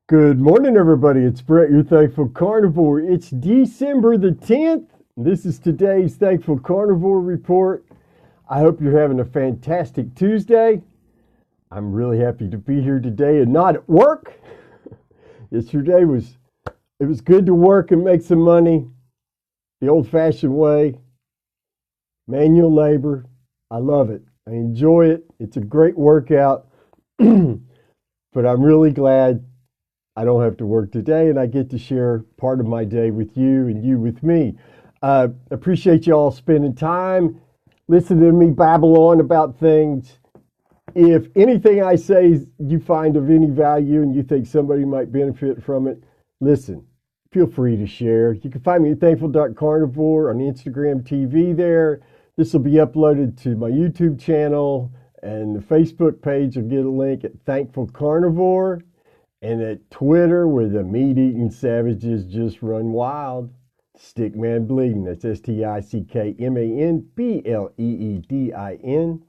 Good morning, everybody. It's Brett, your Thankful Carnivore. It's December the 10th. This is today's Thankful Carnivore Report. I hope you're having a fantastic Tuesday. I'm really happy to be here today and not at work. Yesterday it was good to work and make some money the old-fashioned way. Manual labor. I love it. I enjoy it. It's a great workout. But I'm really glad I don't have to work today, and I get to share part of my day with you and you with me. Appreciate you all spending time listening to me babble on about things. If anything I say you find of any value and you think somebody might benefit from it, listen, feel free to share. You can find me at thankful.carnivore on Instagram TV there. This will be uploaded to my YouTube channel, and the Facebook page will get a link at Thankful Carnivore. And at Twitter, where the meat-eating savages just run wild, Stickman Bleeding. That's STICKMANBLEEDIN.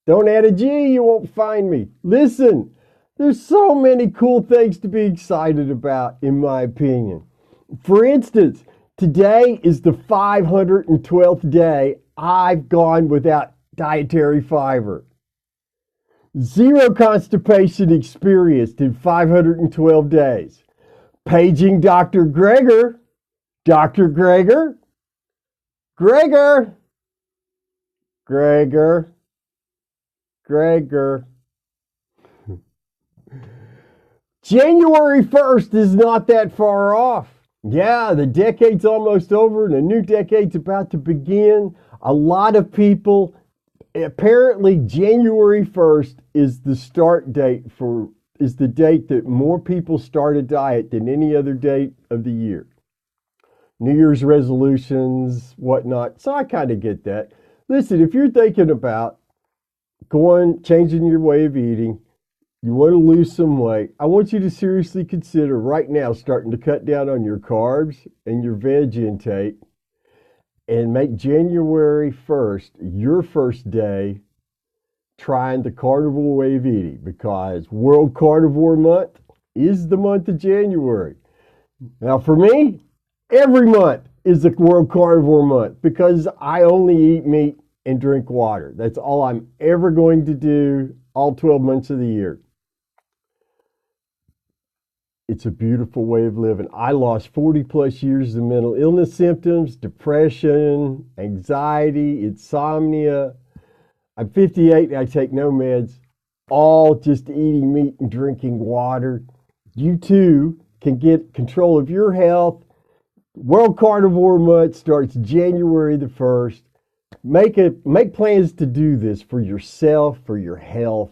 Don't add a G, you won't find me. Listen, there's so many cool things to be excited about, in my opinion. For instance, today is the 512th day I've gone without dietary fiber. Zero constipation experienced in 512 days. Paging Dr. Greger. Dr. Greger. Greger. Greger. Greger. January 1st is not that far off. Yeah, the decade's almost over and a new decade's about to begin. A lot of people, apparently January 1st is the date that more people start a diet than any other date of the year. New Year's resolutions, whatnot. So I kind of get that. Listen, if you're thinking about changing your way of eating, you want to lose some weight, I want you to seriously consider right now starting to cut down on your carbs and your veg intake, and make January 1st your first day trying the carnivore way of eating, because World Carnivore Month is the month of January. Now for me, every month is the World Carnivore Month because I only eat meat and drink water. That's all I'm ever going to do all 12 months of the year. It's a beautiful way of living. I lost 40 plus years of mental illness symptoms, depression, anxiety, insomnia. I'm 58 and I take no meds, all just eating meat and drinking water. You too can get control of your health. World Carnivore Month starts January the 1st. Make plans to do this for yourself, for your health.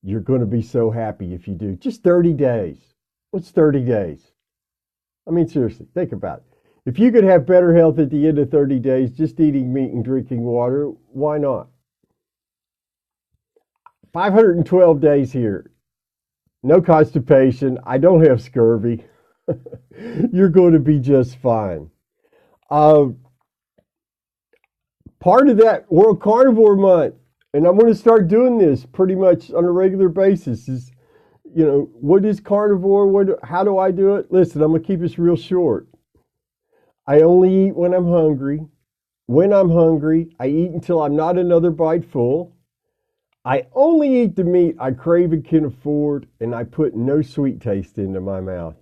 You're going to be so happy if you do. Just 30 days. What's 30 days? I mean, seriously, think about it. If you could have better health at the end of 30 days just eating meat and drinking water, why not? 512 days here. No constipation. I don't have scurvy. You're going to be just fine. Part of that World Carnivore Month, and I'm going to start doing this pretty much on a regular basis, is, what is carnivore? How do I do it? Listen, I'm going to keep this real short. I only eat when I'm hungry. When I'm hungry, I eat until I'm not another bite full. I only eat the meat I crave and can afford, and I put no sweet taste into my mouth.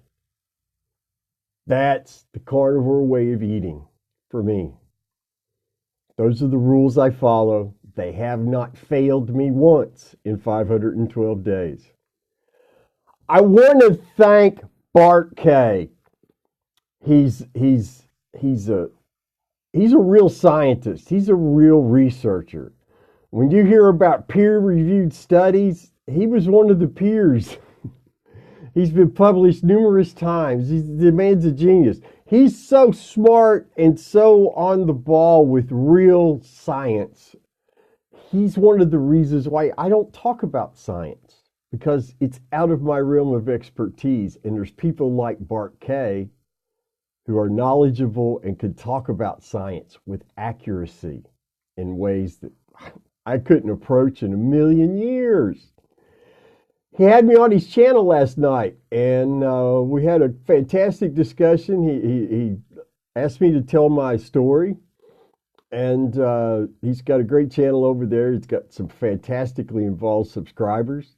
That's the carnivore way of eating for me. Those are the rules I follow. They have not failed me once in 512 days. I want to thank Bart Kay. He's a real scientist. He's a real researcher. When you hear about peer-reviewed studies, he was one of the peers. He's been published numerous times. The man's a genius. He's so smart and so on the ball with real science. He's one of the reasons why I don't talk about science, because it's out of my realm of expertise. And there's people like Bart Kay who are knowledgeable and can talk about science with accuracy in ways that I couldn't approach in a million years. he had me on his channel last night, and we had a fantastic discussion. He asked me to tell my story, and he's got a great channel over there. He's got some fantastically involved subscribers.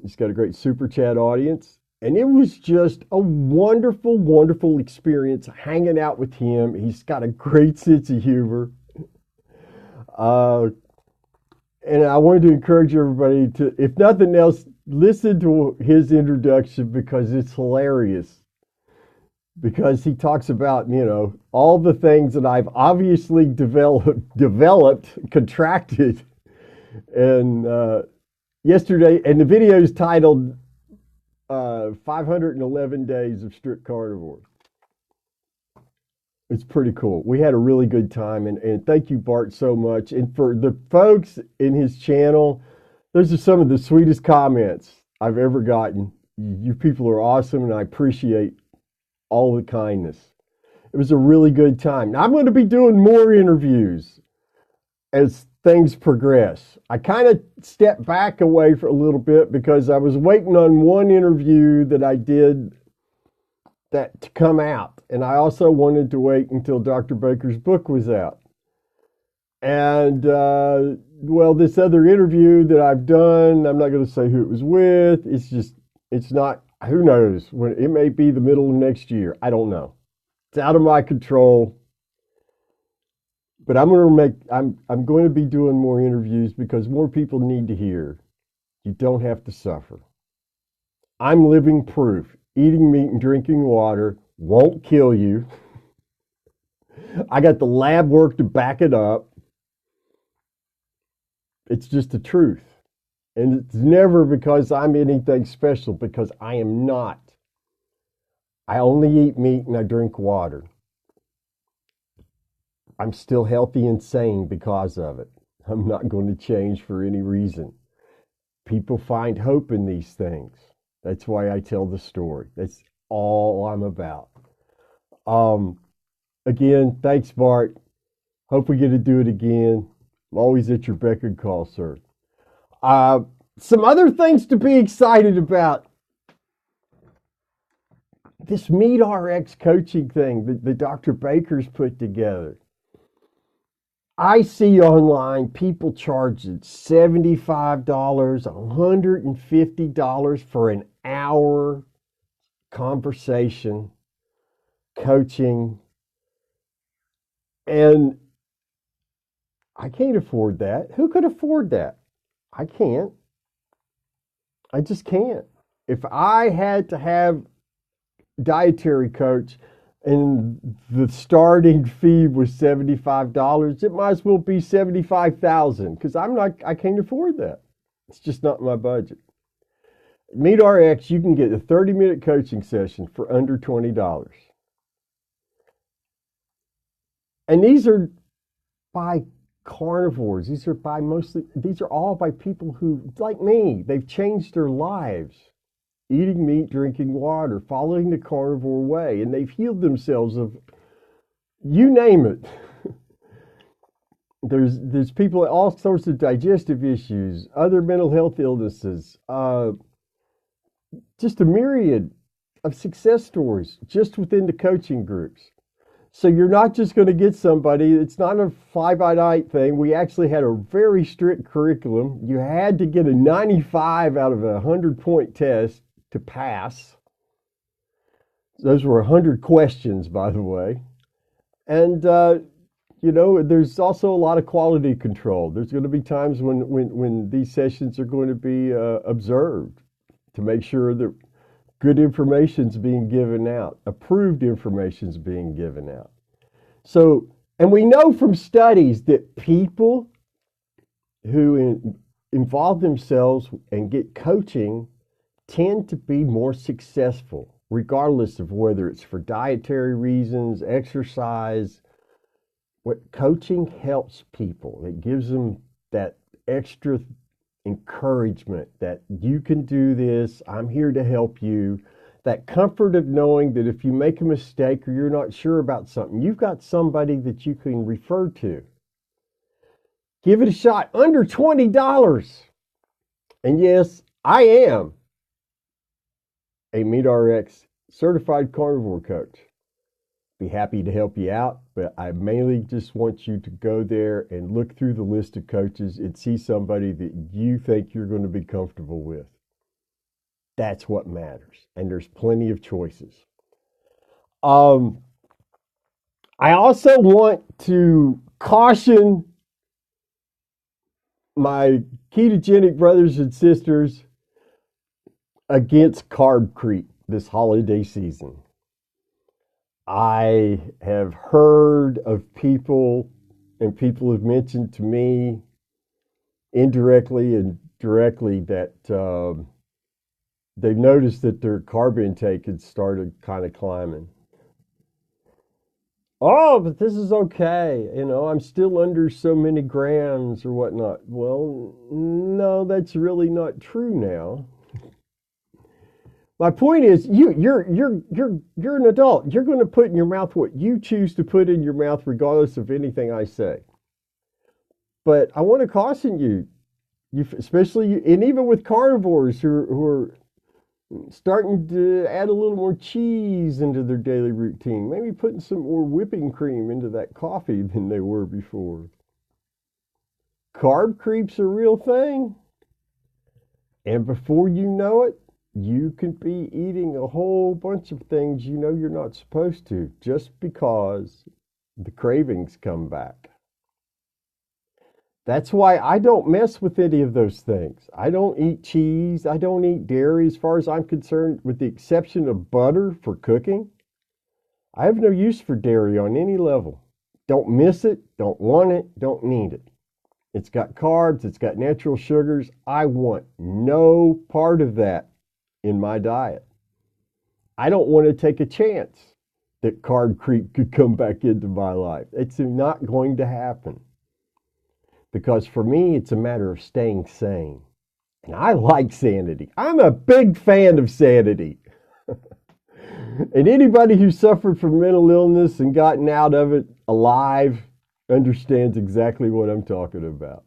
He's got a great super chat audience. And it was just a wonderful, wonderful experience hanging out with him. He's got a great sense of humor. And I wanted to encourage everybody to, if nothing else, listen to his introduction because it's hilarious. Because he talks about, all the things that I've obviously developed, contracted. And yesterday, and the video is titled 511 Days of Strict Carnivore. It's pretty cool. We had a really good time, and thank you, Bart, so much. And for the folks in his channel, those are some of the sweetest comments I've ever gotten. You people are awesome, and I appreciate all the kindness. It was a really good time. Now, I'm going to be doing more interviews as things progress. I kind of stepped back away for a little bit because I was waiting on one interview that I did that to come out. And I also wanted to wait until Dr. Baker's book was out. And, this other interview that I've done, I'm not going to say who it was with. It's not, who knows, when it may be the middle of next year. I don't know. It's out of my control. But I'm going to be doing more interviews because more people need to hear you don't have to suffer. I'm living proof. Eating meat and drinking water won't kill you. I got the lab work to back it up. It's just the truth. And it's never because I'm anything special, because I am not. I only eat meat and I drink water. I'm still healthy and sane because of it. I'm not going to change for any reason. People find hope in these things. That's why I tell the story. That's all I'm about. Again, thanks, Bart. Hope we get to do it again. I'm always at your beck and call, sir. Some other things to be excited about. This MeatRx coaching thing that Dr. Baker's put together. I see online people charging $75, $150 for an hour conversation, coaching, and I can't afford that. Who could afford that? I can't. I just can't. If I had to have a dietary coach and the starting fee was $75, it might as well be $75,000 because I can't afford that. It's just not my budget. MeatRx, you can get a 30-minute coaching session for under $20. And these are by carnivores. These are all by people who, like me, they've changed their lives. Eating meat, drinking water, following the carnivore way, and they've healed themselves of, you name it. There's people with all sorts of digestive issues, other mental health illnesses, just a myriad of success stories just within the coaching groups. So you're not just going to get somebody, it's not a fly-by-night thing. We actually had a very strict curriculum. You had to get a 95 out of a 100-point test to pass. Those were 100 questions, by the way. And, there's also a lot of quality control. There's going to be times when these sessions are going to be observed to make sure that good information's being given out, approved information's being given out. So, and we know from studies that people who involve themselves and get coaching tend to be more successful, regardless of whether it's for dietary reasons, exercise. What coaching helps people. It gives them that extra encouragement that you can do this. I'm here to help you. That comfort of knowing that if you make a mistake or you're not sure about something, you've got somebody that you can refer to. Give it a shot. Under $20. And yes, I am a MeatRx certified carnivore coach. Be happy to help you out, but I mainly just want you to go there and look through the list of coaches and see somebody that you think you're going to be comfortable with. That's what matters, and there's plenty of choices. I also want to caution my ketogenic brothers and sisters against carb creep this holiday season. I have heard of people, and people have mentioned to me indirectly and directly that they've noticed that their carb intake had started kind of climbing. Oh, but this is okay. I'm still under so many grams or whatnot. Well, no, that's really not true now. My point is, you're an adult. You're going to put in your mouth what you choose to put in your mouth, regardless of anything I say. But I want to caution you, especially and even with carnivores who are starting to add a little more cheese into their daily routine, maybe putting some more whipping cream into that coffee than they were before. Carb creep's a real thing, and before you know it, you can be eating a whole bunch of things you're not supposed to, just because the cravings come back. That's why I don't mess with any of those things. I don't eat cheese. I don't eat dairy as far as I'm concerned, with the exception of butter for cooking. I have no use for dairy on any level. Don't miss it, don't want it, don't need it. It's got carbs, it's got natural sugars. I want no part of that in my diet. I don't want to take a chance that carb creep could come back into my life. It's not going to happen. Because for me, it's a matter of staying sane. And I like sanity. I'm a big fan of sanity. And anybody who suffered from mental illness and gotten out of it alive understands exactly what I'm talking about.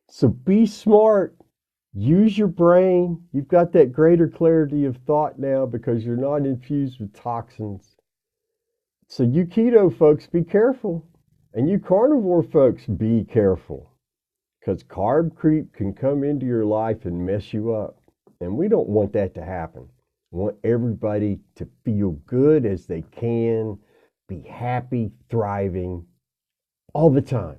So be smart. Use your brain. You've got that greater clarity of thought now because you're not infused with toxins. So you keto folks, be careful. And you carnivore folks, be careful. Because carb creep can come into your life and mess you up. And we don't want that to happen. We want everybody to feel good as they can, be happy, thriving all the time.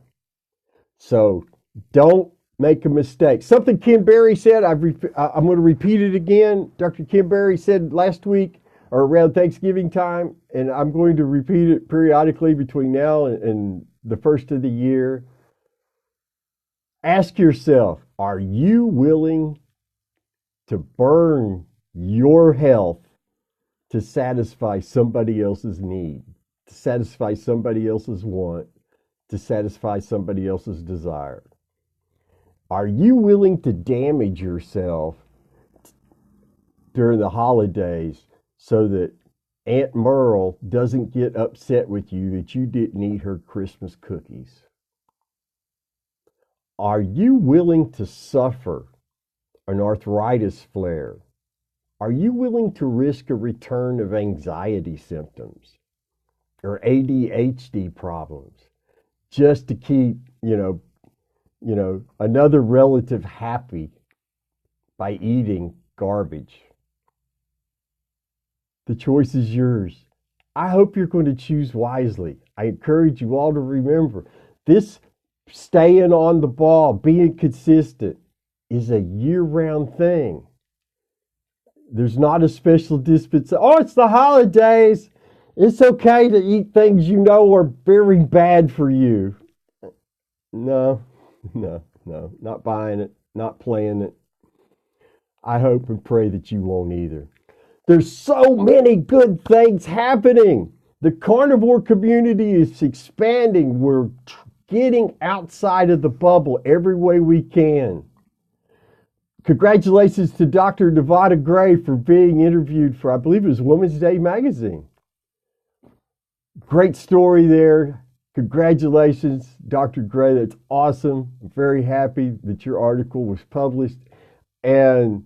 So don't make a mistake. Something Kim Berry said, I'm going to repeat it again. Dr. Kim Berry said last week or around Thanksgiving time, and I'm going to repeat it periodically between now and the first of the year. Ask yourself, are you willing to burn your health to satisfy somebody else's need, to satisfy somebody else's want, to satisfy somebody else's desire? Are you willing to damage yourself during the holidays so that Aunt Merle doesn't get upset with you that you didn't eat her Christmas cookies? Are you willing to suffer an arthritis flare? Are you willing to risk a return of anxiety symptoms or ADHD problems just to keep, another relative happy by eating garbage? The choice is yours. I hope you're going to choose wisely. I encourage you all to remember this staying on the ball, being consistent, is a year-round thing. There's not a special dispensation. Oh, it's the holidays. It's okay to eat things are very bad for you. No, not buying it, not playing it. I hope and pray that you won't either. There's so many good things happening. The carnivore community is expanding. We're getting outside of the bubble every way we can. Congratulations to Dr. Nevada Gray for being interviewed for, I believe it was Women's Day magazine. Great story there. Congratulations, Dr. Gray. That's awesome. I'm very happy that your article was published. And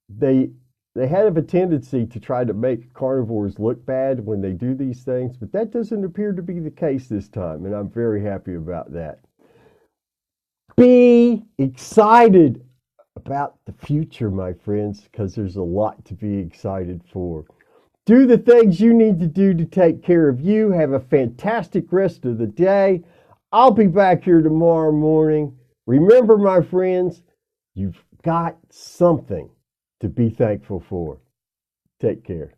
they they have a tendency to try to make carnivores look bad when they do these things, but that doesn't appear to be the case this time, and I'm very happy about that. Be excited about the future, my friends, because there's a lot to be excited for. Do the things you need to do to take care of you. Have a fantastic rest of the day. I'll be back here tomorrow morning. Remember, my friends, you've got something to be thankful for. Take care.